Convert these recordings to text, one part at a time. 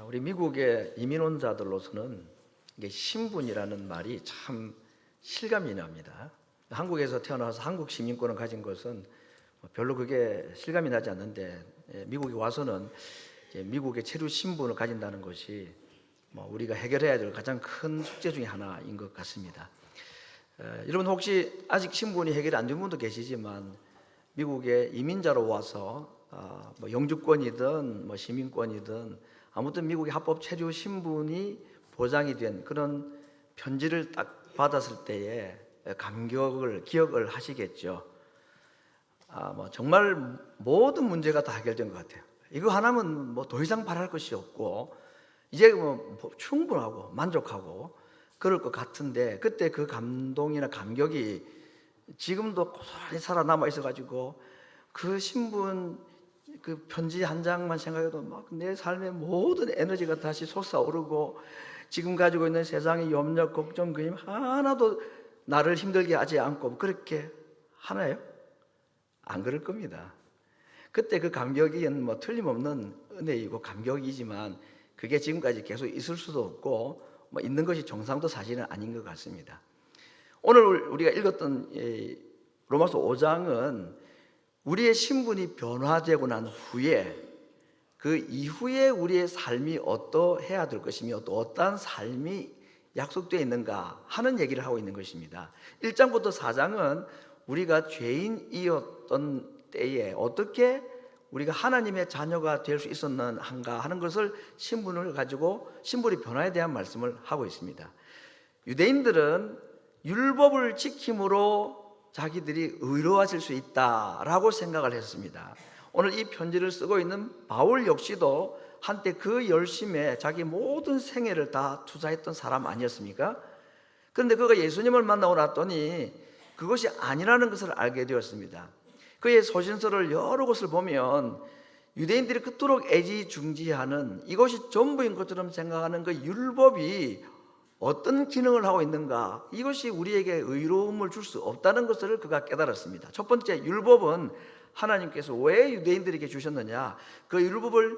우리 미국의 이민혼자들로서는 이게 신분이라는 말이 참 실감이 납니다. 한국에서 태어나서 한국 시민권을 가진 것은 별로 그게 실감이 나지 않는데, 미국에 와서는 미국의 체류 신분을 가진다는 것이 우리가 해결해야 될 가장 큰 숙제 중에 하나인 것 같습니다. 여러분 혹시 아직 신분이 해결이 안 된 분도 계시지만, 미국에 이민자로 와서 영주권이든 시민권이든 아무튼 미국의 합법 체류 신분이 보장이 된 그런 편지를 딱 받았을 때에 기억을 하시겠죠. 정말 모든 문제가 다 해결된 것 같아요. 이거 하나면 더 이상 바랄 것이 없고 이제 충분하고 만족하고 그럴 것 같은데, 그때 그 감동이나 감격이 지금도 고스란히 살아남아 있어가지고 그 신분 그 편지 한 장만 생각해도 막 내 삶의 모든 에너지가 다시 솟아오르고, 지금 가지고 있는 세상의 염려, 걱정, 그림 하나도 나를 힘들게 하지 않고 그렇게 하나요? 안 그럴 겁니다. 그때 그 감격이 틀림없는 은혜이고 감격이지만, 그게 지금까지 계속 있을 수도 없고 있는 것이 정상도 사실은 아닌 것 같습니다. 오늘 우리가 읽었던 로마서 5장은 우리의 신분이 변화되고 난 후에 그 이후에 우리의 삶이 어떠해야 될 것이며 또 어떠한 삶이 약속되어 있는가 하는 얘기를 하고 있는 것입니다. 1장부터 4장은 우리가 죄인이었던 때에 어떻게 우리가 하나님의 자녀가 될 수 있었는가 하는 것을 신분을 가지고 신분의 변화에 대한 말씀을 하고 있습니다. 유대인들은 율법을 지킴으로 자기들이 의로워질 수 있다라고 생각을 했습니다. 오늘 이 편지를 쓰고 있는 바울 역시도 한때 그 열심에 자기 모든 생애를 다 투자했던 사람 아니었습니까? 그런데 그가 예수님을 만나고 났더니 그것이 아니라는 것을 알게 되었습니다. 그의 소신서를 여러 곳을 보면 유대인들이 그토록 애지중지하는, 이것이 전부인 것처럼 생각하는 그 율법이 어떤 기능을 하고 있는가, 이것이 우리에게 의로움을 줄 수 없다는 것을 그가 깨달았습니다. 첫 번째, 율법은 하나님께서 왜 유대인들에게 주셨느냐, 그 율법을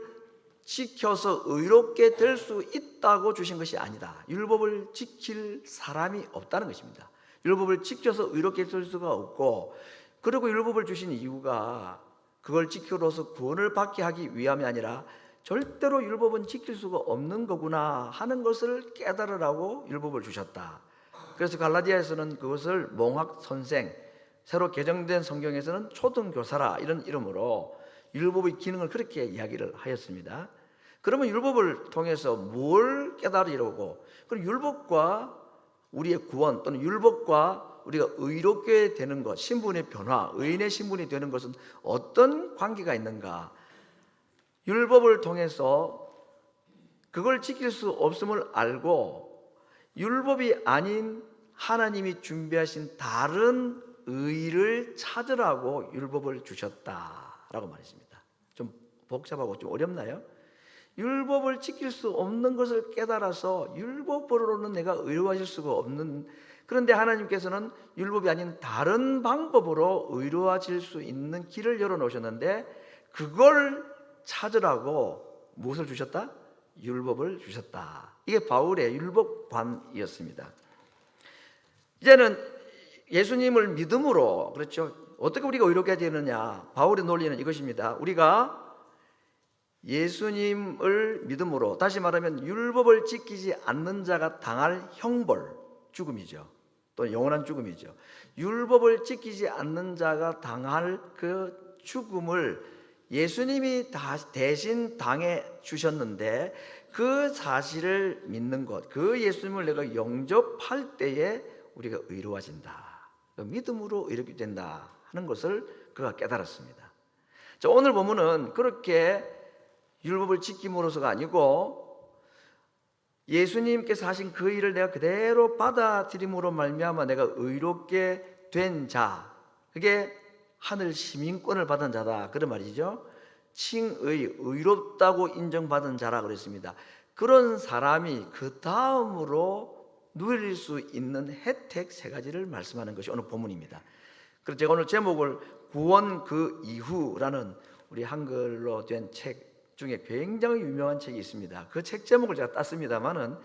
지켜서 의롭게 될 수 있다고 주신 것이 아니다. 율법을 지킬 사람이 없다는 것입니다. 율법을 지켜서 의롭게 될 수가 없고, 그리고 율법을 주신 이유가 그걸 지켜로서 구원을 받게 하기 위함이 아니라 절대로 율법은 지킬 수가 없는 거구나 하는 것을 깨달으라고 율법을 주셨다. 그래서 갈라디아에서는 그것을 몽학선생, 새로 개정된 성경에서는 초등교사라 이런 이름으로 율법의 기능을 그렇게 이야기를 하였습니다. 그러면 율법을 통해서 뭘 깨달으려고, 그럼 율법과 우리의 구원 또는 율법과 우리가 의롭게 되는 것, 신분의 변화, 의인의 신분이 되는 것은 어떤 관계가 있는가? 율법을 통해서 그걸 지킬 수 없음을 알고 율법이 아닌 하나님이 준비하신 다른 의를 찾으라고 율법을 주셨다라고 말했습니다. 좀 복잡하고 좀 어렵나요? 율법을 지킬 수 없는 것을 깨달아서 율법으로는 내가 의로워질 수가 없는, 그런데 하나님께서는 율법이 아닌 다른 방법으로 의로워질 수 있는 길을 열어놓으셨는데, 그걸 찾으라고 무엇을 주셨다? 율법을 주셨다. 이게 바울의 율법관이었습니다. 이제는 예수님을 믿음으로, 그렇죠? 어떻게 우리가 의롭게 되느냐? 바울의 논리는 이것입니다. 우리가 예수님을 믿음으로, 다시 말하면 율법을 지키지 않는 자가 당할 형벌, 죽음이죠. 또 영원한 죽음이죠. 율법을 지키지 않는 자가 당할 그 죽음을 예수님이 대신 당해 주셨는데, 그 사실을 믿는 것, 그 예수님을 내가 영접할 때에 우리가 의로워진다, 믿음으로 의롭게 된다 하는 것을 그가 깨달았습니다. 자, 오늘 본문은 그렇게 율법을 지킴으로서가 아니고 예수님께서 하신 그 일을 내가 그대로 받아들임으로 말미암아 내가 의롭게 된 자, 그게 하늘 시민권을 받은 자다, 그런 말이죠. 칭의, 의롭다고 인정받은 자라 그랬습니다. 그런 사람이 그 다음으로 누릴 수 있는 혜택 세 가지를 말씀하는 것이 오늘 본문입니다. 그래서 제가 오늘 제목을 구원 그 이후라는 우리 한글로 된 책 중에 굉장히 유명한 책이 있습니다. 그 책 제목을 제가 땄습니다만은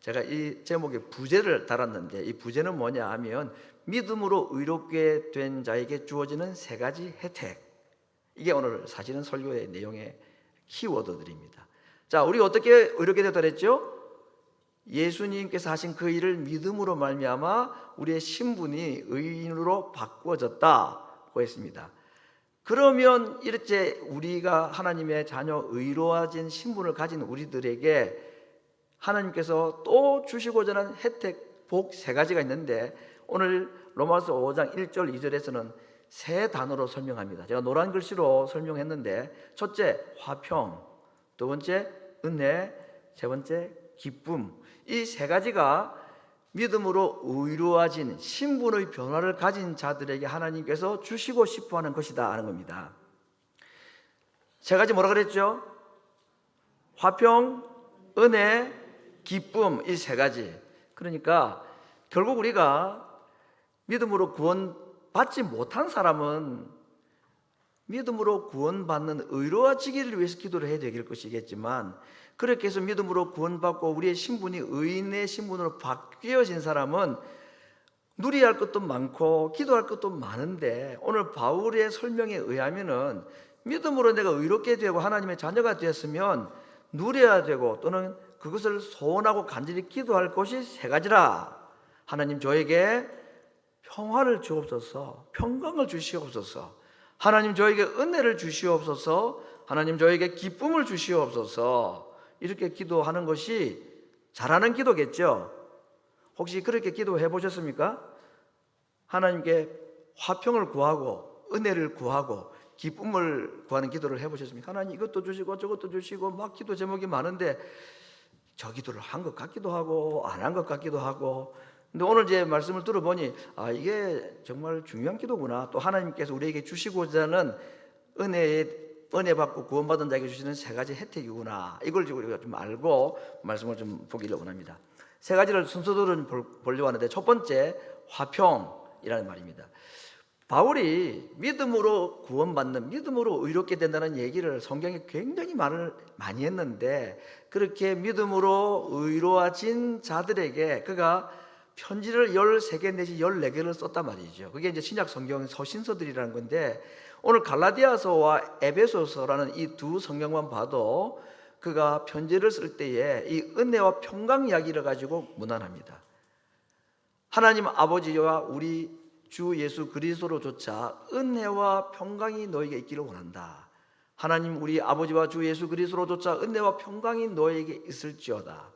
제가 이 제목에 부제를 달았는데, 이 부제는 뭐냐 하면 믿음으로 의롭게 된 자에게 주어지는 세 가지 혜택. 이게 오늘 사실은 설교의 내용의 키워드들입니다. 자, 우리 어떻게 의롭게 되었다 그랬죠? 예수님께서 하신 그 일을 믿음으로 말미암아 우리의 신분이 의인으로 바꾸어졌다고 했습니다. 그러면 이렇게 우리가 하나님의 자녀 의로워진 신분을 가진 우리들에게 하나님께서 또 주시고자 하는 혜택, 복 세 가지가 있는데, 오늘 로마서 5장 1절 2절에서는 세 단어로 설명합니다. 제가 노란 글씨로 설명했는데, 첫째 화평, 두 번째 은혜, 세 번째 기쁨. 이 세 가지가 믿음으로 의로워진 신분의 변화를 가진 자들에게 하나님께서 주시고 싶어하는 것이다 하는 겁니다. 세 가지 뭐라 그랬죠? 화평, 은혜, 기쁨, 이 세 가지. 그러니까 결국 우리가 믿음으로 구원받지 못한 사람은 믿음으로 구원받는 의로워지기를 위해서 기도를 해야 될 것이겠지만, 그렇게 해서 믿음으로 구원받고 우리의 신분이 의인의 신분으로 바뀌어진 사람은 누려야 할 것도 많고 기도할 것도 많은데, 오늘 바울의 설명에 의하면은 믿음으로 내가 의롭게 되고 하나님의 자녀가 되었으면 누려야 되고 또는 그것을 소원하고 간절히 기도할 것이 세 가지라. 하나님 저에게 평화를 주옵소서, 평강을 주시옵소서, 하나님 저에게 은혜를 주시옵소서, 하나님 저에게 기쁨을 주시옵소서, 이렇게 기도하는 것이 잘하는 기도겠죠. 혹시 그렇게 기도해 보셨습니까? 하나님께 화평을 구하고 은혜를 구하고 기쁨을 구하는 기도를 해 보셨습니까? 하나님 이것도 주시고 저것도 주시고 막 기도 제목이 많은데 저 기도를 한 것 같기도 하고 안 한 것 같기도 하고, 근데 오늘 제 말씀을 들어보니 이게 정말 중요한 기도구나. 또 하나님께서 우리에게 주시고자 하는 은혜 받고 구원받은 자에게 주시는 세 가지 혜택이구나. 이걸 우리가 좀 알고 말씀을 좀 보기를 원합니다. 세 가지를 순서대로 보려고 하는데, 첫 번째 화평이라는 말입니다. 바울이 믿음으로 구원받는, 믿음으로 의롭게 된다는 얘기를 성경에 굉장히 많이 했는데, 그렇게 믿음으로 의로워진 자들에게 그가 편지를 13개 내지 14개를 썼단 말이죠. 그게 이제 신약 성경 서신서들이라는 건데, 오늘 갈라디아서와 에베소서라는 이 두 성경만 봐도 그가 편지를 쓸 때에 이 은혜와 평강 이야기를 가지고 무난합니다. 하나님 아버지와 우리 주 예수 그리스도로조차 은혜와 평강이 너에게 있기를 원한다. 하나님 우리 아버지와 주 예수 그리스도로조차 은혜와 평강이 너에게 있을지어다.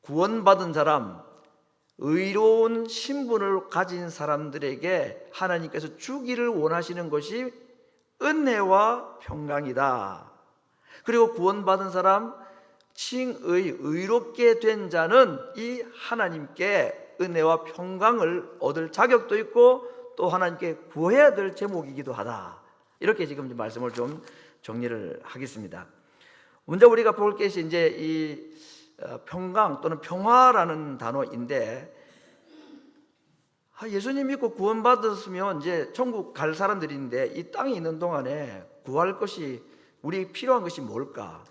구원받은 사람, 의로운 신분을 가진 사람들에게 하나님께서 주기를 원하시는 것이 은혜와 평강이다. 그리고 구원받은 사람, 칭의 의롭게 된 자는 이 하나님께 은혜와 평강을 얻을 자격도 있고 또 하나님께 구해야 될 제목이기도 하다. 이렇게 지금 말씀을 좀 정리를 하겠습니다. 먼저 우리가 볼 것이 이제 이 평강 또는 평화라는 단어인데, 예수님 믿고 구원받았으면 이제 천국 갈 사람들인데 이 땅에 있는 동안에 구할 것이, 우리 필요한 것이 뭘까?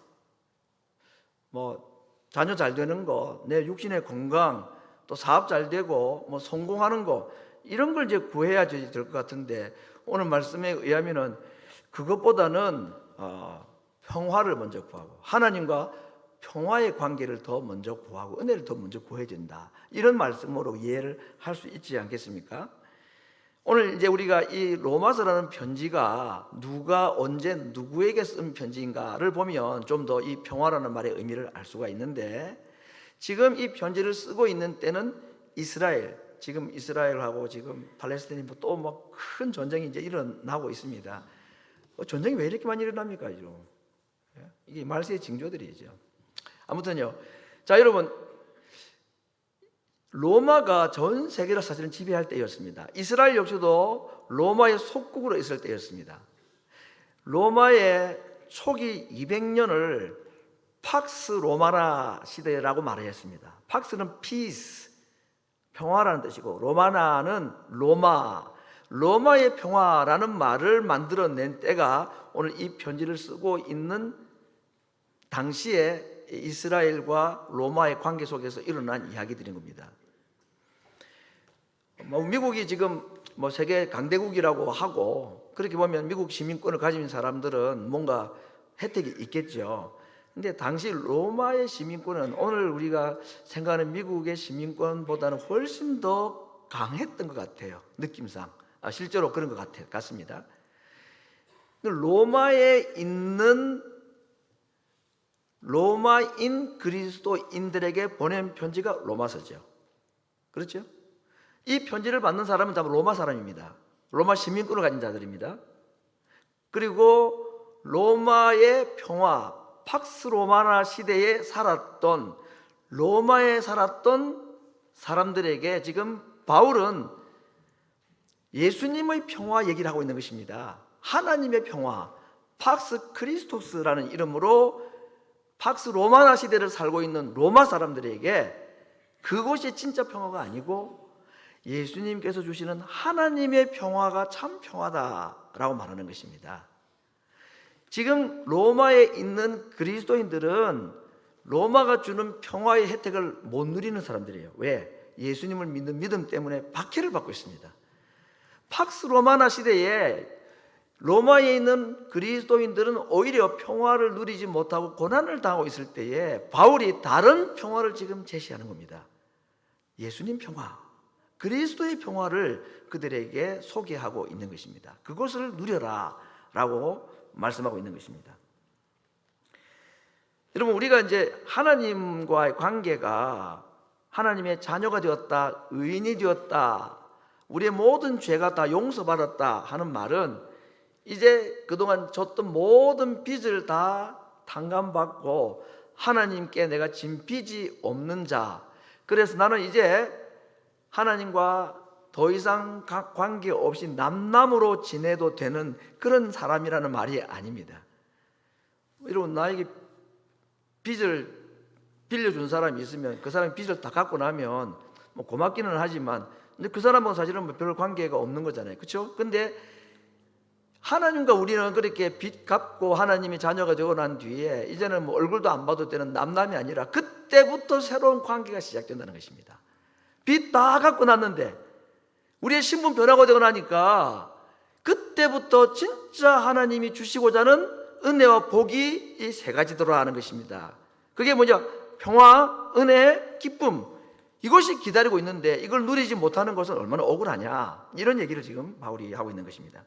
뭐 자녀 잘 되는 거, 내 육신의 건강, 또 사업 잘 되고 뭐 성공하는 거, 이런 걸 이제 구해야 될 것 같은데, 오늘 말씀에 의하면은 그것보다는 평화를 먼저 구하고 하나님과 평화의 관계를 더 먼저 구하고 은혜를 더 먼저 구해야 된다. 이런 말씀으로 이해를 할 수 있지 않겠습니까? 오늘 이제 우리가 이 로마서라는 편지가 누가 언제 누구에게 쓴 편지인가를 보면 좀 더 이 평화라는 말의 의미를 알 수가 있는데, 지금 이 편지를 쓰고 있는 때는 이스라엘, 지금 이스라엘하고 지금 팔레스타인 또 뭐 큰 전쟁이 이제 일어나고 있습니다. 전쟁이 왜 이렇게 많이 일어납니까? 이게 말세의 징조들이죠. 아무튼요. 자, 여러분, 로마가 전 세계를 사실은 지배할 때였습니다. 이스라엘 역시도 로마의 속국으로 있을 때였습니다. 로마의 초기 200년을 팍스 로마나 시대라고 말했습니다. 팍스는 피스, 평화라는 뜻이고, 로마나는 로마, 로마의 평화라는 말을 만들어낸 때가 오늘 이 편지를 쓰고 있는 당시에 이스라엘과 로마의 관계 속에서 일어난 이야기들인 겁니다. 미국이 지금 세계 강대국이라고 하고 그렇게 보면 미국 시민권을 가진 사람들은 뭔가 혜택이 있겠죠. 근데 당시 로마의 시민권은 오늘 우리가 생각하는 미국의 시민권보다는 훨씬 더 강했던 것 같아요. 느낌상. 실제로 그런 것 같습니다. 로마에 있는 로마인 그리스도인들에게 보낸 편지가 로마서죠. 그렇죠? 이 편지를 받는 사람은 다 로마 사람입니다. 로마 시민권을 가진 자들입니다. 그리고 로마의 평화, 팍스 로마나 시대에 살았던 로마에 살았던 사람들에게 지금 바울은 예수님의 평화 얘기를 하고 있는 것입니다. 하나님의 평화, 팍스 크리스토스라는 이름으로 팍스 로마나 시대를 살고 있는 로마 사람들에게 그것이 진짜 평화가 아니고 예수님께서 주시는 하나님의 평화가 참 평화다라고 말하는 것입니다. 지금 로마에 있는 그리스도인들은 로마가 주는 평화의 혜택을 못 누리는 사람들이에요. 왜? 예수님을 믿는 믿음 때문에 박해를 받고 있습니다. 팍스 로마나 시대에 로마에 있는 그리스도인들은 오히려 평화를 누리지 못하고 고난을 당하고 있을 때에 바울이 다른 평화를 지금 제시하는 겁니다. 예수님 평화, 그리스도의 평화를 그들에게 소개하고 있는 것입니다. 그것을 누려라 라고 말씀하고 있는 것입니다. 여러분, 우리가 이제 하나님과의 관계가 하나님의 자녀가 되었다, 의인이 되었다, 우리의 모든 죄가 다 용서받았다 하는 말은 이제 그동안 졌던 모든 빚을 다 탕감받고 하나님께 내가 진 빚이 없는 자, 그래서 나는 이제 하나님과 더 이상 관계없이 남남으로 지내도 되는 그런 사람이라는 말이 아닙니다. 여러분, 나에게 빚을 빌려준 사람이 있으면 그 사람이 빚을 다 갚고 나면 고맙기는 하지만 근데 그 사람은 사실은 별 관계가 없는 거잖아요. 그렇죠? 근데 하나님과 우리는 그렇게 빚 갚고 하나님이 자녀가 되고 난 뒤에 이제는 얼굴도 안 봐도 되는 남남이 아니라 그때부터 새로운 관계가 시작된다는 것입니다. 빚 다 갚고 났는데 우리의 신분 변화가 되고 나니까 그때부터 진짜 하나님이 주시고자 하는 은혜와 복이 이 세 가지 들어가는 것입니다. 그게 뭐냐? 평화, 은혜, 기쁨. 이것이 기다리고 있는데 이걸 누리지 못하는 것은 얼마나 억울하냐, 이런 얘기를 지금 바울이 하고 있는 것입니다.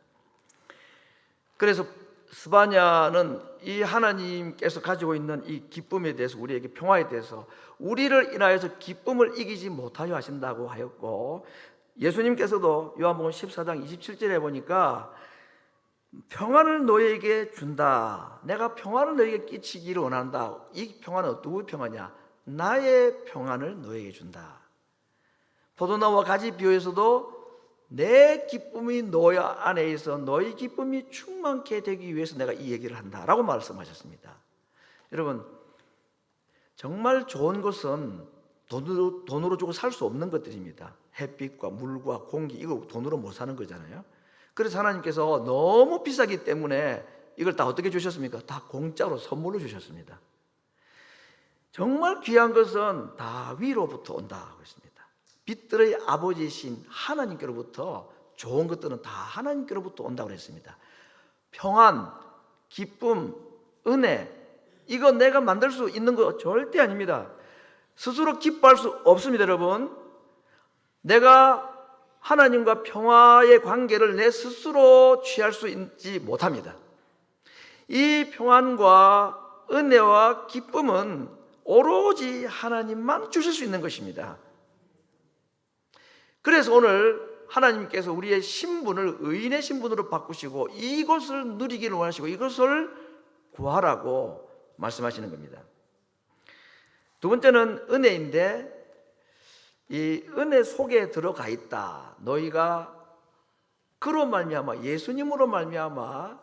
그래서 스바냐는 이 하나님께서 가지고 있는 이 기쁨에 대해서, 우리에게 평화에 대해서 우리를 인하여서 기쁨을 이기지 못하여 하신다고 하였고, 예수님께서도 요한복음 14장 27절에 보니까 평안을 너에게 준다, 내가 평안을 너에게 끼치기를 원한다. 이 평안은 누구의 평안이냐? 나의 평안을 너에게 준다. 포도나무와 가지 비유에서도 내 기쁨이 너희 안에 있어 너희 기쁨이 충만케 되기 위해서 내가 이 얘기를 한다라고 말씀하셨습니다. 여러분, 정말 좋은 것은 돈으로 주고 살 수 없는 것들입니다. 햇빛과 물과 공기, 이거 돈으로 못 사는 거잖아요. 그래서 하나님께서 너무 비싸기 때문에 이걸 다 어떻게 주셨습니까? 다 공짜로 선물로 주셨습니다. 정말 귀한 것은 다 위로부터 온다고 했습니다. 빛들의 아버지이신 하나님께로부터 좋은 것들은 다 하나님께로부터 온다고 했습니다. 평안, 기쁨, 은혜, 이거 내가 만들 수 있는 거 절대 아닙니다. 스스로 기뻐할 수 없습니다. 여러분, 내가 하나님과 평화의 관계를 내 스스로 취할 수 있지 못합니다. 이 평안과 은혜와 기쁨은 오로지 하나님만 주실 수 있는 것입니다. 그래서 오늘 하나님께서 우리의 신분을 의인의 신분으로 바꾸시고 이것을 누리기를 원하시고 이것을 구하라고 말씀하시는 겁니다. 두 번째는 은혜인데, 이 은혜 속에 들어가 있다. 너희가 그로 말미암아, 예수님으로 말미암아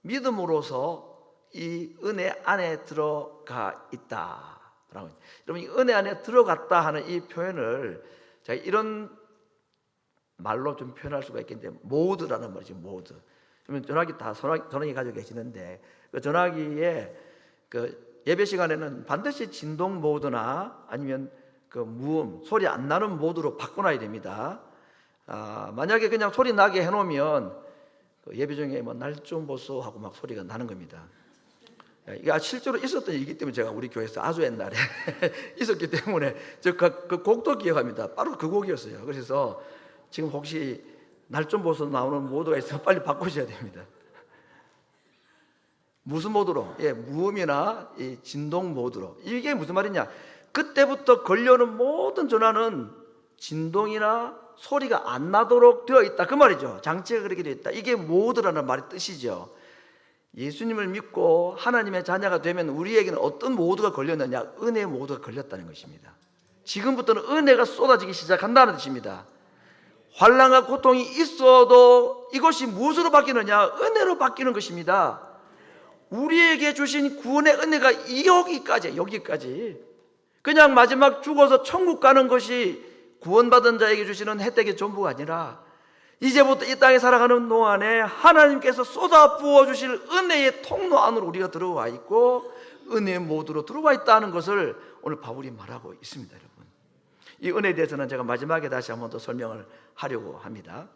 믿음으로서 이 은혜 안에 들어가 있다. 여러분, 이 은혜 안에 들어갔다 하는 이 표현을 제가 이런 말로 좀 표현할 수가 있겠는데 모드라는 말이죠. 모드. 그러면 전화기 다 전화기 가지고 계시는데 그 전화기에 그 예배 시간에는 반드시 진동 모드나 아니면 그 무음 소리 안 나는 모드로 바꿔놔야 됩니다. 만약에 그냥 소리 나게 해놓으면 그 예배 중에 뭐 날 좀 보소 하고 막 소리가 나는 겁니다. 이게 실제로 있었던 일이기 때문에 제가 우리 교회에서 아주 옛날에 있었기 때문에 그 곡도 기억합니다. 바로 그 곡이었어요. 그래서 지금 혹시 날 좀 보소 나오는 모드가 있으면 빨리 바꾸셔야 됩니다. 무슨 모드로? 무음이나 이 진동 모드로. 이게 무슨 말이냐? 그때부터 걸려오는 모든 전화는 진동이나 소리가 안 나도록 되어 있다 그 말이죠. 장치가 그렇게 되어 있다. 이게 모드라는 말의 뜻이죠. 예수님을 믿고 하나님의 자녀가 되면 우리에게는 어떤 모드가 걸렸느냐? 은혜의 모드가 걸렸다는 것입니다. 지금부터는 은혜가 쏟아지기 시작한다는 뜻입니다. 환난과 고통이 있어도 이것이 무엇으로 바뀌느냐? 은혜로 바뀌는 것입니다. 우리에게 주신 구원의 은혜가 여기까지 그냥 마지막 죽어서 천국 가는 것이 구원받은 자에게 주시는 혜택의 전부가 아니라 이제부터 이 땅에 살아가는 동안에 하나님께서 쏟아 부어주실 은혜의 통로 안으로 우리가 들어와 있고 은혜의 모드로 들어와 있다는 것을 오늘 바울이 말하고 있습니다. 여러분, 이 은혜에 대해서는 제가 마지막에 다시 한번 더 설명을 하려고 합니다.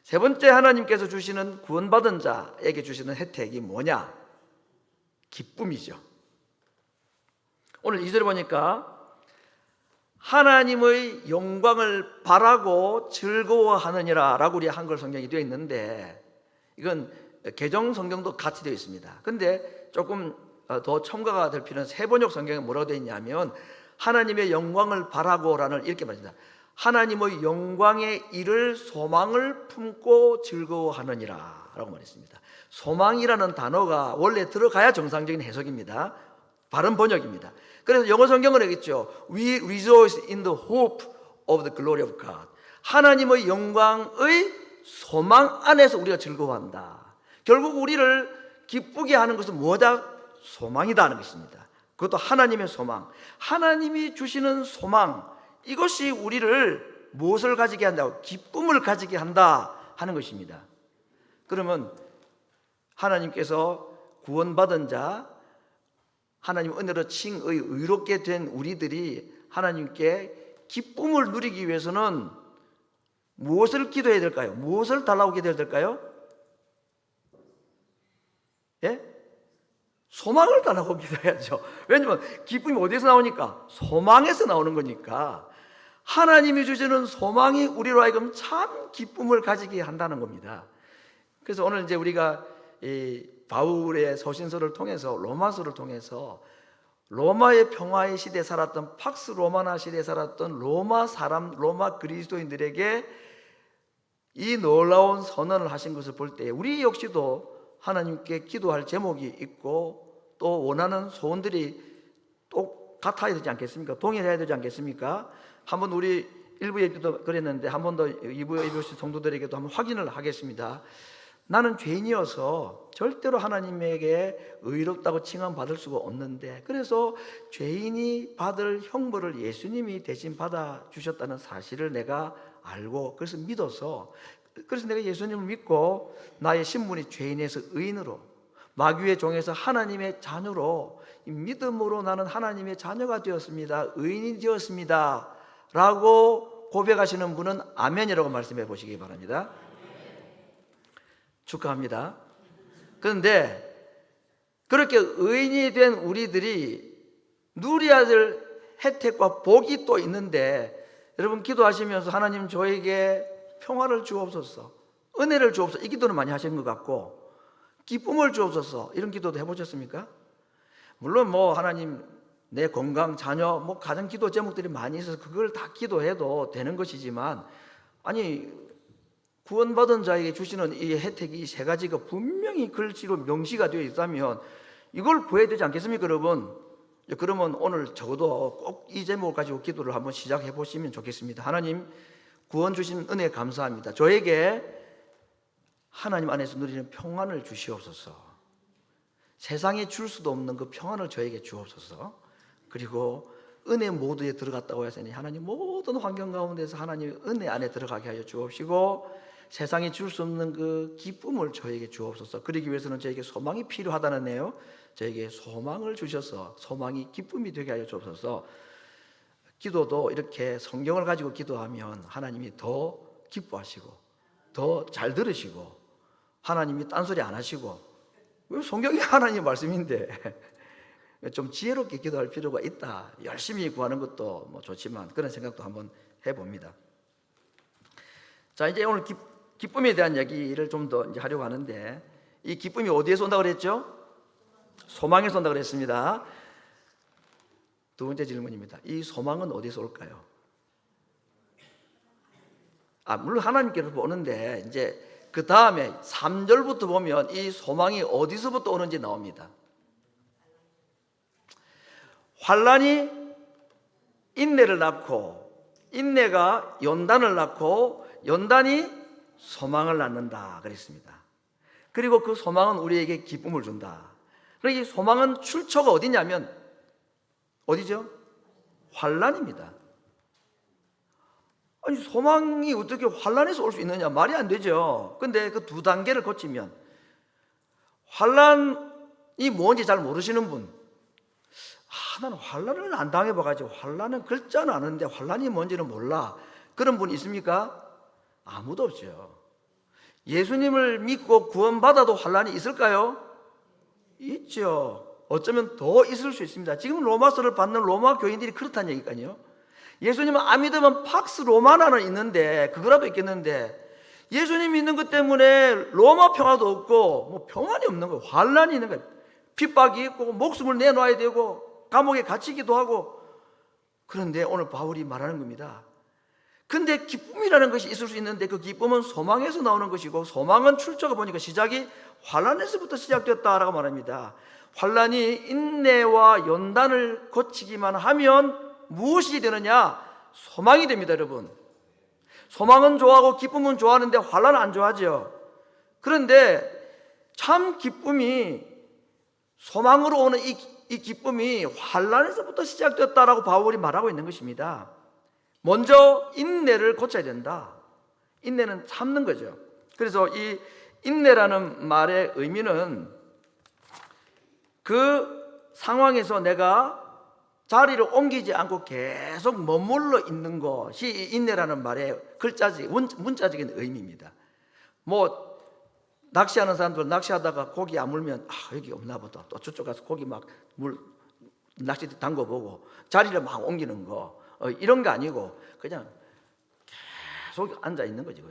세 번째, 하나님께서 주시는 구원받은 자에게 주시는 혜택이 뭐냐? 기쁨이죠. 오늘 2절에 보니까 하나님의 영광을 바라고 즐거워하느니라 라고 우리 한글 성경이 되어 있는데 이건 개정 성경도 같이 되어 있습니다. 근데 조금 더 첨가가 될 필요는 세번역 성경에 뭐라고 되어 있냐면 하나님의 영광을 바라고라는 이렇게 말합니다. 하나님의 영광의 일을 소망을 품고 즐거워하느니라 라고 말했습니다. 소망이라는 단어가 원래 들어가야 정상적인 해석입니다. 바른 번역입니다. 그래서 영어 성경은 하겠죠. We rejoice in the hope of the glory of God. 하나님의 영광의 소망 안에서 우리가 즐거워한다. 결국 우리를 기쁘게 하는 것은 뭐다? 소망이다 하는 것입니다. 그것도 하나님의 소망. 하나님이 주시는 소망. 이것이 우리를 무엇을 가지게 한다고? 기쁨을 가지게 한다 하는 것입니다. 그러면 하나님께서 구원받은 자, 하나님 은혜로 칭의 의롭게 된 우리들이 하나님께 기쁨을 누리기 위해서는 무엇을 기도해야 될까요? 무엇을 달라고 기도해야 될까요? 소망을 달라고 기도해야죠. 왜냐하면 기쁨이 어디서 나오니까? 소망에서 나오는 거니까 하나님이 주시는 소망이 우리로 하여금 참 기쁨을 가지게 한다는 겁니다. 그래서 오늘 이제 우리가 이 바울의 서신서를 통해서 로마서를 통해서 로마의 평화의 시대에 살았던 팍스 로마나 시대에 살았던 로마 사람, 로마 그리스도인들에게 이 놀라운 선언을 하신 것을 볼 때 우리 역시도 하나님께 기도할 제목이 있고 또 원하는 소원들이 똑같아야 되지 않겠습니까? 동일해야 되지 않겠습니까? 한번 우리 1부 예배도 그랬는데 한 번 더 2부 예배 성도들에게도 한번 확인을 하겠습니다. 나는 죄인이어서 절대로 하나님에게 의롭다고 칭함받을 수가 없는데 그래서 죄인이 받을 형벌을 예수님이 대신 받아주셨다는 사실을 내가 알고 그래서 믿어서 그래서 내가 예수님을 믿고 나의 신분이 죄인에서 의인으로 마귀의 종에서 하나님의 자녀로 믿음으로 나는 하나님의 자녀가 되었습니다. 의인이 되었습니다 라고 고백하시는 분은 아멘이라고 말씀해 보시기 바랍니다. 축하합니다. 그런데 그렇게 의인이 된 우리들이 누려야 될 혜택과 복이 또 있는데 여러분 기도하시면서 하나님 저에게 평화를 주옵소서, 은혜를 주옵소서 이 기도는 많이 하신 것 같고 기쁨을 주옵소서 이런 기도도 해보셨습니까? 물론 뭐 하나님 내 건강, 자녀 뭐 가정 기도 제목들이 많이 있어서 그걸 다 기도해도 되는 것이지만 아니 구원받은 자에게 주시는 이 혜택이 이 세 가지가 분명히 글씨로 명시가 되어 있다면 이걸 구해야 되지 않겠습니까 여러분? 그러면 오늘 적어도 꼭 이 제목을 가지고 기도를 한번 시작해 보시면 좋겠습니다. 하나님 구원 주신 은혜 감사합니다. 저에게 하나님 안에서 누리는 평안을 주시옵소서. 세상에 줄 수도 없는 그 평안을 저에게 주옵소서. 그리고 은혜 모드에 들어갔다고 해서 하나님 모든 환경 가운데서 하나님 은혜 안에 들어가게 하여 주옵시고 세상이 줄 수 없는 그 기쁨을 저에게 주옵소서. 그러기 위해서는 저에게 소망이 필요하다는데요, 저에게 소망을 주셔서 소망이 기쁨이 되게 하여 주옵소서. 기도도 이렇게 성경을 가지고 기도하면 하나님이 더 기뻐하시고 더 잘 들으시고 하나님이 딴소리 안 하시고, 성경이 하나님 말씀인데 좀 지혜롭게 기도할 필요가 있다. 열심히 구하는 것도 뭐 좋지만 그런 생각도 한번 해봅니다. 자, 이제 오늘 기쁨에 대한 얘기를 좀 더 이제 하려고 하는데, 이 기쁨이 어디에서 온다고 그랬죠? 소망에서 온다고 그랬습니다. 두 번째 질문입니다. 이 소망은 어디서 올까요? 물론 하나님께로부터 오는데 이제 그 다음에 3절부터 보면 이 소망이 어디서부터 오는지 나옵니다. 환난이 인내를 낳고 인내가 연단을 낳고 연단이 소망을 낳는다 그랬습니다. 그리고 그 소망은 우리에게 기쁨을 준다. 그러니까 이 소망은 출처가 어디냐면 어디죠? 환난입니다. 아니, 소망이 어떻게 환난에서 올 수 있느냐? 말이 안 되죠. 근데 그 두 단계를 거치면, 환난이 뭔지 잘 모르시는 분, 나는 환난을 안 당해봐가지고 환난은 글자는 아는데 환난이 뭔지는 몰라, 그런 분 있습니까? 아무도 없죠. 예수님을 믿고 구원받아도 환난이 있을까요? 있죠. 어쩌면 더 있을 수 있습니다. 지금 로마서를 받는 로마 교인들이 그렇다는 얘기니까요. 예수님은 안 믿으면 팍스 로마나는 있는데 그거라도 있겠는데, 예수님 믿는 것 때문에 로마 평화도 없고 뭐 평안이 없는 거예요. 환난이 있는 거예요. 핍박이 있고 목숨을 내놔야 되고 감옥에 갇히기도 하고. 그런데 오늘 바울이 말하는 겁니다. 근데 기쁨이라는 것이 있을 수 있는데 그 기쁨은 소망에서 나오는 것이고, 소망은 출처가 보니까 시작이 환난에서부터 시작됐다라고 말합니다. 환난이 인내와 연단을 거치기만 하면 무엇이 되느냐? 소망이 됩니다, 여러분. 소망은 좋아하고 기쁨은 좋아하는데 환난은 안 좋아하죠. 그런데 참 기쁨이, 소망으로 오는 이 기쁨이 환난에서부터 시작됐다라고 바울이 말하고 있는 것입니다. 먼저 인내를 고쳐야 된다. 인내는 참는 거죠. 그래서 이 인내라는 말의 의미는 그 상황에서 내가 자리를 옮기지 않고 계속 머물러 있는 것이 인내라는 말의 문자적인 의미입니다. 뭐 낚시하는 사람들 낚시하다가 고기 안 물면 여기 없나 보다, 또 저쪽 가서 고기 막 낚싯대 담궈보고 자리를 막 옮기는 거, 이런 거 아니고 그냥 계속 앉아 있는 거지.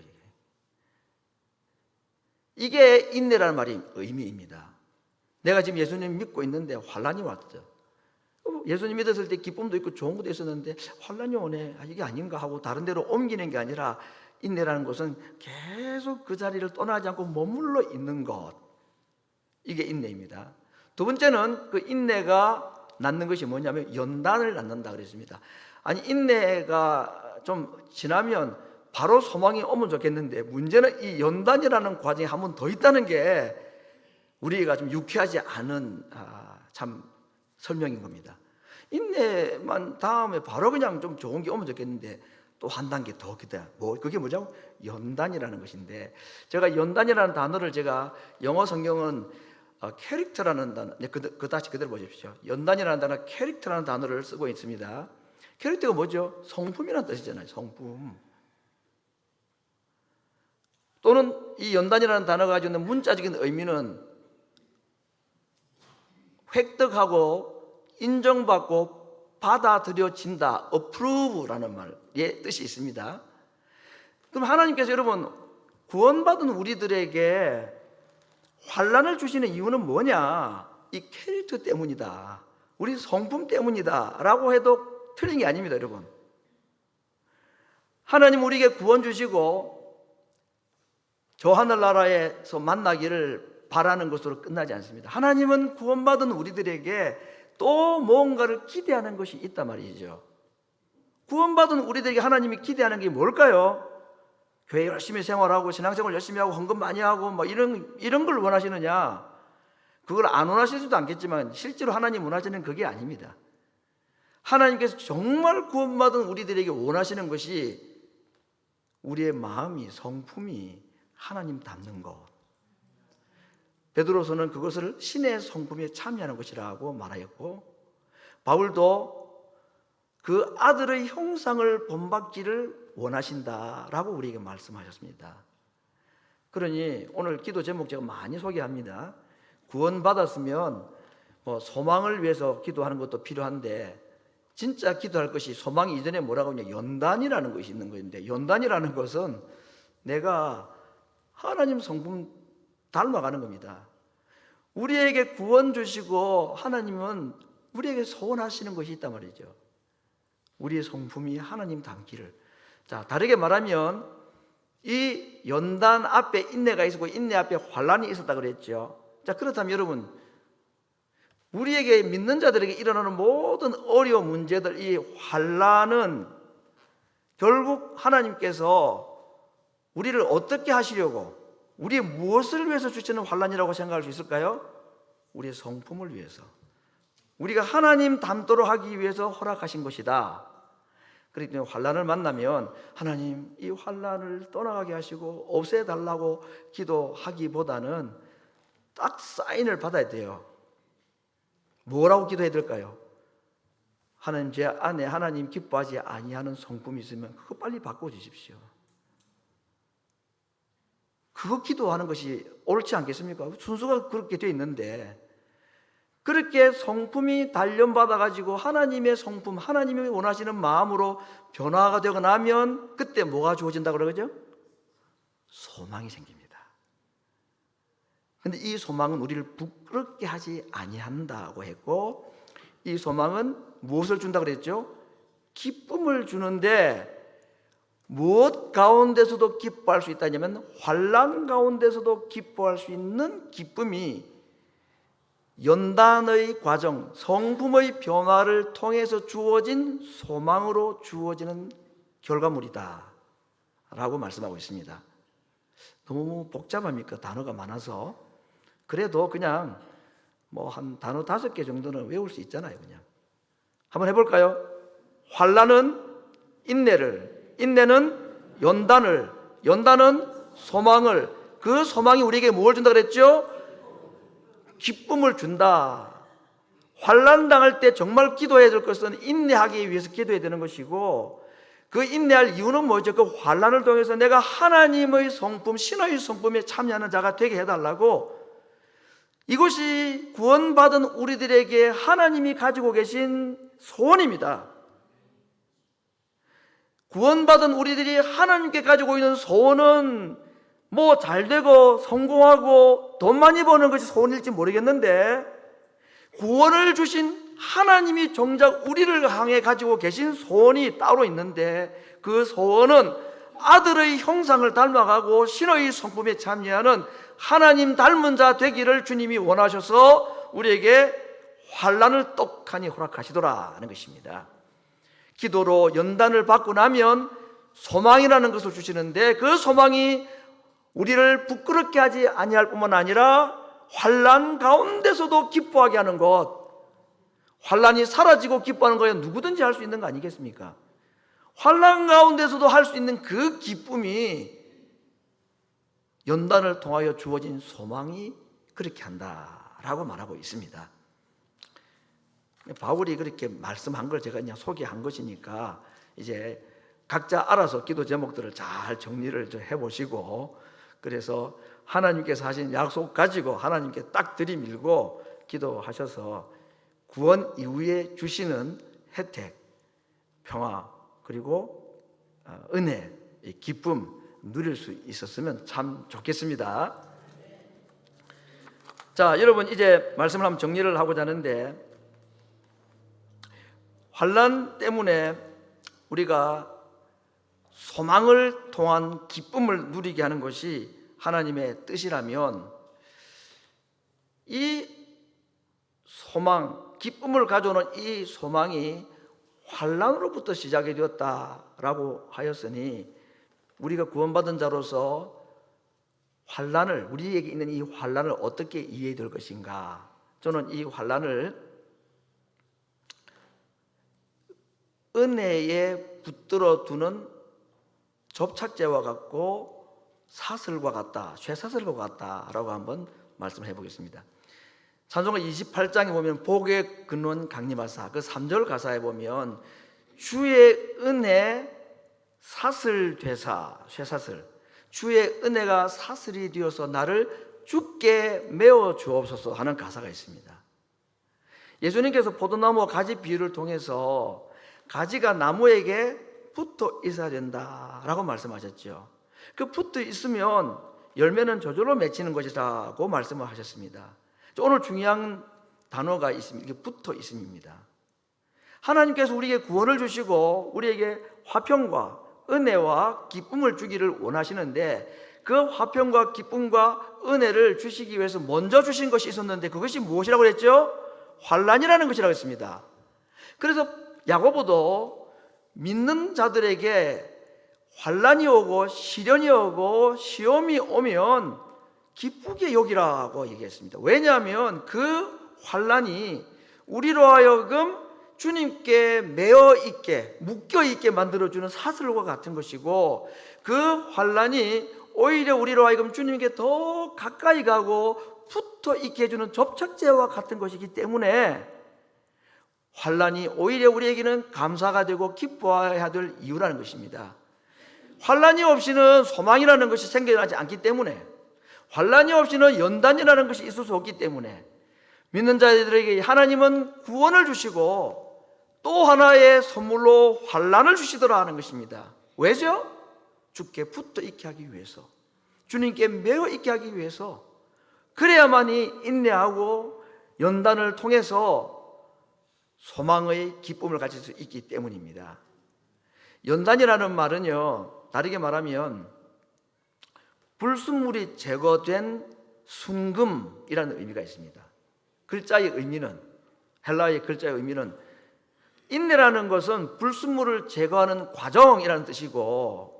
이게 인내라는 말의 의미입니다. 내가 지금 예수님 믿고 있는데 환난이 왔죠. 예수님 믿었을 때 기쁨도 있고 좋은 것도 있었는데 환난이 오네, 이게 아닌가 하고 다른 데로 옮기는 게 아니라, 인내라는 것은 계속 그 자리를 떠나지 않고 머물러 있는 것, 이게 인내입니다. 두 번째는 그 인내가 낳는 것이 뭐냐면 연단을 낳는다 그랬습니다. 아니, 인내가 좀 지나면 바로 소망이 오면 좋겠는데, 문제는 이 연단이라는 과정이 한 번 더 있다는 게 우리가 좀 유쾌하지 않은 참 설명인 겁니다. 인내만 다음에 바로 그냥 좀 좋은 게 오면 좋겠는데 또 한 단계 더 기다려. 그게 뭐죠? 연단이라는 것인데, 제가 연단이라는 단어를, 제가 영어 성경은 캐릭터라는 단어, 그 다시 그대로 보십시오. 연단이라는 단어, 캐릭터라는 단어를 쓰고 있습니다. 캐릭터가 뭐죠? 성품이라는 뜻이잖아요. 성품. 또는 이 연단이라는 단어가 가지고 있는 문자적인 의미는 획득하고 인정받고 받아들여진다, approve라는 말의 뜻이 있습니다. 그럼 하나님께서 여러분 구원받은 우리들에게 환난을 주시는 이유는 뭐냐? 이 캐릭터 때문이다, 우리 성품 때문이다 라고 해도 틀린 게 아닙니다. 여러분, 하나님 우리에게 구원 주시고 저 하늘나라에서 만나기를 바라는 것으로 끝나지 않습니다. 하나님은 구원받은 우리들에게 또 뭔가를 기대하는 것이 있단 말이죠. 구원받은 우리들에게 하나님이 기대하는 게 뭘까요? 교회 열심히 생활하고 신앙생활 열심히 하고 헌금 많이 하고 뭐 이런 걸 원하시느냐? 그걸 안 원하시지도 않겠지만 실제로 하나님 원하시는 그게 아닙니다. 하나님께서 정말 구원받은 우리들에게 원하시는 것이 우리의 마음이, 성품이 하나님 닮는 것. 베드로서는 그것을 신의 성품에 참여하는 것이라고 말하였고, 바울도 그 아들의 형상을 본받기를 원하신다라고 우리에게 말씀하셨습니다. 그러니 오늘 기도 제목 제가 많이 소개합니다. 구원받았으면 소망을 위해서 기도하는 것도 필요한데, 진짜 기도할 것이 소망이 이전에 뭐라고 하냐, 연단이라는 것이 있는 것인데, 연단이라는 것은 내가 하나님 성품 닮아가는 겁니다. 우리에게 구원 주시고 하나님은 우리에게 소원하시는 것이 있단 말이죠. 우리의 성품이 하나님 닮기를. 자, 다르게 말하면 이 연단 앞에 인내가 있었고 인내 앞에 환난이 있었다 그랬죠. 자, 그렇다면 여러분, 우리에게 믿는 자들에게 일어나는 모든 어려운 문제들, 이 환난은 결국 하나님께서 우리를 어떻게 하시려고, 우리의 무엇을 위해서 주시는 환난이라고 생각할 수 있을까요? 우리의 성품을 위해서, 우리가 하나님 닮도록 하기 위해서 허락하신 것이다. 그렇기 때문에 환난을 만나면 하나님 이 환난을 떠나가게 하시고 없애달라고 기도하기보다는 딱 사인을 받아야 돼요. 뭐라고 기도해야 될까요? 하나님, 제 안에 하나님 기뻐하지 아니하는 성품이 있으면 그거 빨리 바꿔주십시오. 그거 기도하는 것이 옳지 않겠습니까? 순서가 그렇게 되어 있는데, 그렇게 성품이 단련받아가지고 하나님의 성품, 하나님이 원하시는 마음으로 변화가 되고 나면 그때 뭐가 주어진다고 그러죠? 소망이 생깁니다. 근데 이 소망은 우리를 부끄럽게 하지 아니한다고 했고, 이 소망은 무엇을 준다고 그랬죠? 기쁨을 주는데, 무엇 가운데서도 기뻐할 수 있다냐면 환난 가운데서도 기뻐할 수 있는 기쁨이 연단의 과정, 성품의 변화를 통해서 주어진 소망으로 주어지는 결과물이다 라고 말씀하고 있습니다. 너무 복잡합니까? 단어가 많아서. 그래도 그냥 한 단어 5개 정도는 외울 수 있잖아요. 그냥 한번 해볼까요? 환난은 인내를, 인내는 연단을, 연단은 소망을, 그 소망이 우리에게 뭘 준다 그랬죠? 기쁨을 준다. 환난 당할 때 정말 기도해야 될 것은 인내하기 위해서 기도해야 되는 것이고, 그 인내할 이유는 뭐죠? 그 환난을 통해서 내가 하나님의 성품, 신의 성품에 참여하는 자가 되게 해달라고. 이것이 구원받은 우리들에게 하나님이 가지고 계신 소원입니다. 구원받은 우리들이 하나님께 가지고 있는 소원은 잘되고 성공하고 돈 많이 버는 것이 소원일지 모르겠는데, 구원을 주신 하나님이 정작 우리를 향해 가지고 계신 소원이 따로 있는데, 그 소원은 아들의 형상을 닮아가고 신의 성품에 참여하는 하나님 닮은 자 되기를 주님이 원하셔서 우리에게 환난을 떡하니 허락하시더라 하는 것입니다. 기도로 연단을 받고 나면 소망이라는 것을 주시는데, 그 소망이 우리를 부끄럽게 하지 아니할 뿐만 아니라 환난 가운데서도 기뻐하게 하는 것. 환난이 사라지고 기뻐하는 거야 누구든지 할 수 있는 거 아니겠습니까? 환난 가운데서도 할 수 있는 그 기쁨이 연단을 통하여 주어진 소망이 그렇게 한다라고 말하고 있습니다. 바울이 그렇게 말씀한 걸 제가 그냥 소개한 것이니까 이제 각자 알아서 기도 제목들을 잘 정리를 해보시고, 그래서 하나님께서 하신 약속 가지고 하나님께 딱 들이밀고 기도하셔서 구원 이후에 주시는 혜택, 평화, 그리고 은혜, 기쁨 누릴 수 있었으면 참 좋겠습니다. 자, 여러분 이제 말씀을 한번 정리를 하고자 하는데, 환난 때문에 우리가 소망을 통한 기쁨을 누리게 하는 것이 하나님의 뜻이라면, 이 소망, 기쁨을 가져오는 이 소망이 환난으로부터 시작이 되었다라고 하였으니, 우리가 구원받은 자로서 환난을, 우리에게 있는 이 환난을 어떻게 이해해야 될 것인가? 저는 이 환난을 은혜에 붙들어 두는 접착제와 같고 사슬과 같다, 쇠사슬과 같다라고 한번 말씀해 보겠습니다. 찬송가 28장에 보면 복의 근원 강림하사, 그 3절 가사에 보면 주의 은혜 사슬 되사, 쇠사슬, 주의 은혜가 사슬이 되어서 나를 주께 메어 주옵소서 하는 가사가 있습니다. 예수님께서 포도나무와 가지 비유를 통해서 가지가 나무에게 붙어 있어야 된다라고 말씀하셨죠. 그 붙어 있으면 열매는 저절로 맺히는 것이라고 말씀을 하셨습니다. 오늘 중요한 단어가 있습니다. 이게 붙어 있음입니다. 하나님께서 우리에게 구원을 주시고 우리에게 화평과 은혜와 기쁨을 주기를 원하시는데, 그 화평과 기쁨과 은혜를 주시기 위해서 먼저 주신 것이 있었는데, 그것이 무엇이라고 그랬죠? 환난이라는 것이라고 했습니다. 그래서 야고보도 믿는 자들에게 환난이 오고 시련이 오고 시험이 오면 기쁘게 여기라고 얘기했습니다. 왜냐하면 그 환난이 우리로 하여금 주님께 매어 있게, 묶여 있게 만들어주는 사슬과 같은 것이고, 그 환난이 오히려 우리로 하여금 주님께 더 가까이 가고 붙어 있게 해주는 접착제와 같은 것이기 때문에 환난이 오히려 우리에게는 감사가 되고 기뻐해야 될 이유라는 것입니다. 환난이 없이는 소망이라는 것이 생겨나지 않기 때문에, 환난이 없이는 연단이라는 것이 있을 수 없기 때문에, 믿는 자들에게 하나님은 구원을 주시고 또 하나의 선물로 환난을 주시더라 하는 것입니다. 왜죠? 주께 붙어 있게 하기 위해서, 주님께 매어 있게 하기 위해서, 그래야만이 인내하고 연단을 통해서 소망의 기쁨을 가질 수 있기 때문입니다. 연단이라는 말은요, 다르게 말하면 불순물이 제거된 순금이라는 의미가 있습니다. 글자의 의미는, 헬라어의 글자의 의미는, 인내라는 것은 불순물을 제거하는 과정이라는 뜻이고,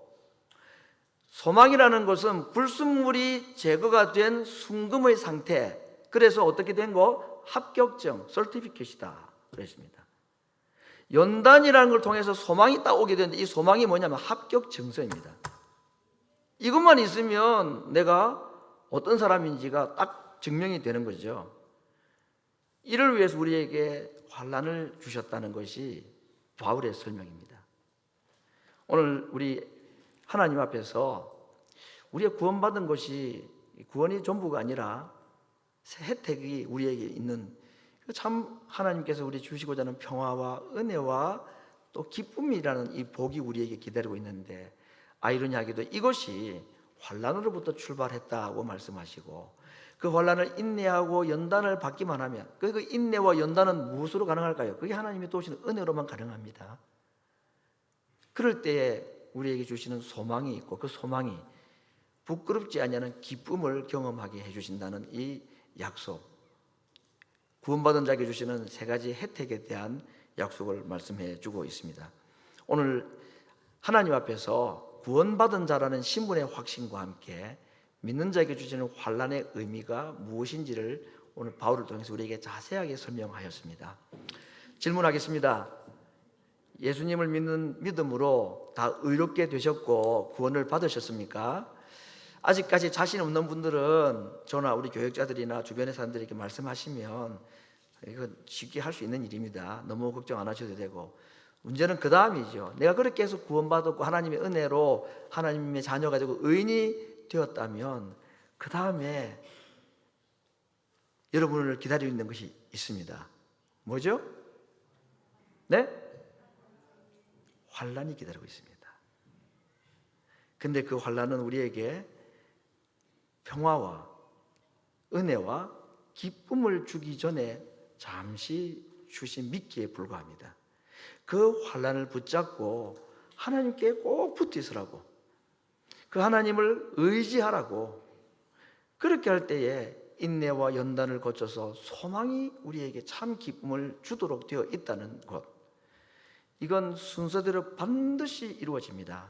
소망이라는 것은 불순물이 제거가 된 순금의 상태, 그래서 어떻게 된 거? 합격증, 서티피켓이다 그랬습니다. 연단이라는 걸 통해서 소망이 딱 오게 되는데, 이 소망이 뭐냐면 합격 증서입니다. 이것만 있으면 내가 어떤 사람인지가 딱 증명이 되는 거죠. 이를 위해서 우리에게 환난을 주셨다는 것이 바울의 설명입니다. 오늘 우리 하나님 앞에서 우리가 구원받은 것이 구원이 전부가 아니라 혜택이 우리에게 있는, 참 하나님께서 우리 주시고자 하는 평화와 은혜와 또 기쁨이라는 이 복이 우리에게 기다리고 있는데, 아이러니하게도 이것이 환난으로부터 출발했다고 말씀하시고, 그 환난을 인내하고 연단을 받기만 하면, 그 인내와 연단은 무엇으로 가능할까요? 그게 하나님이 도우시는 은혜로만 가능합니다. 그럴 때에 우리에게 주시는 소망이 있고, 그 소망이 부끄럽지 않냐는 기쁨을 경험하게 해주신다는 이 약속, 구원받은 자에게 주시는 세 가지 혜택에 대한 약속을 말씀해 주고 있습니다. 오늘 하나님 앞에서 구원받은 자라는 신분의 확신과 함께 믿는 자에게 주시는 환난의 의미가 무엇인지를 오늘 바울을 통해서 우리에게 자세하게 설명하였습니다. 질문하겠습니다. 예수님을 믿는 믿음으로 다 의롭게 되셨고 구원을 받으셨습니까? 아직까지 자신 없는 분들은 저나 우리 교역자들이나 주변의 사람들에게 말씀하시면 이거 쉽게 할 수 있는 일입니다. 너무 걱정 안 하셔도 되고, 문제는 그 다음이죠. 내가 그렇게 해서 구원받았고 하나님의 은혜로 하나님의 자녀가 되고 의인이 되었다면 그 다음에 여러분을 기다리고 있는 것이 있습니다. 뭐죠? 네? 환난이 기다리고 있습니다. 근데 그 환난은 우리에게 평화와 은혜와 기쁨을 주기 전에 잠시 주신 미끼에 불과합니다. 그 환난을 붙잡고 하나님께 꼭 붙어 있으라고, 그 하나님을 의지하라고, 그렇게 할 때에 인내와 연단을 거쳐서 소망이 우리에게 참 기쁨을 주도록 되어 있다는 것, 이건 순서대로 반드시 이루어집니다.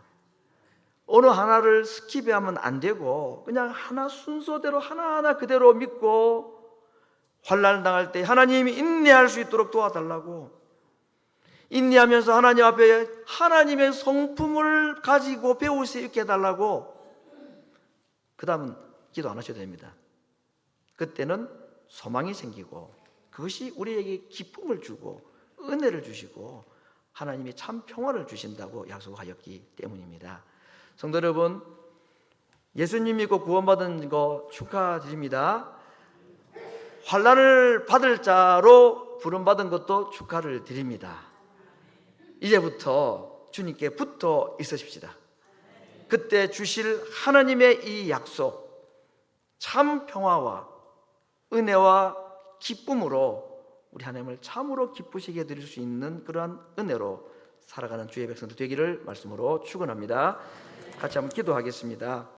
어느 하나를 스킵하면 안 되고 그냥 하나 순서대로 하나하나 그대로 믿고 환난을 당할 때 하나님이 인내할 수 있도록 도와달라고, 인내하면서 하나님 앞에 하나님의 성품을 가지고 배울 수 있게 해달라고, 그 다음은 기도 안 하셔도 됩니다. 그때는 소망이 생기고 그것이 우리에게 기쁨을 주고 은혜를 주시고 하나님이 참 평화를 주신다고 약속하였기 때문입니다. 성도 여러분, 예수님 믿고 구원받은 거 축하드립니다. 환난을 받을 자로 부름받은 것도 축하를 드립니다. 이제부터 주님께 붙어 있으십시다. 그때 주실 하나님의 이 약속, 참 평화와 은혜와 기쁨으로 우리 하나님을 참으로 기쁘시게 드릴 수 있는 그러한 은혜로 살아가는 주의 백성들 되기를 말씀으로 축원합니다. 같이 한번 기도하겠습니다.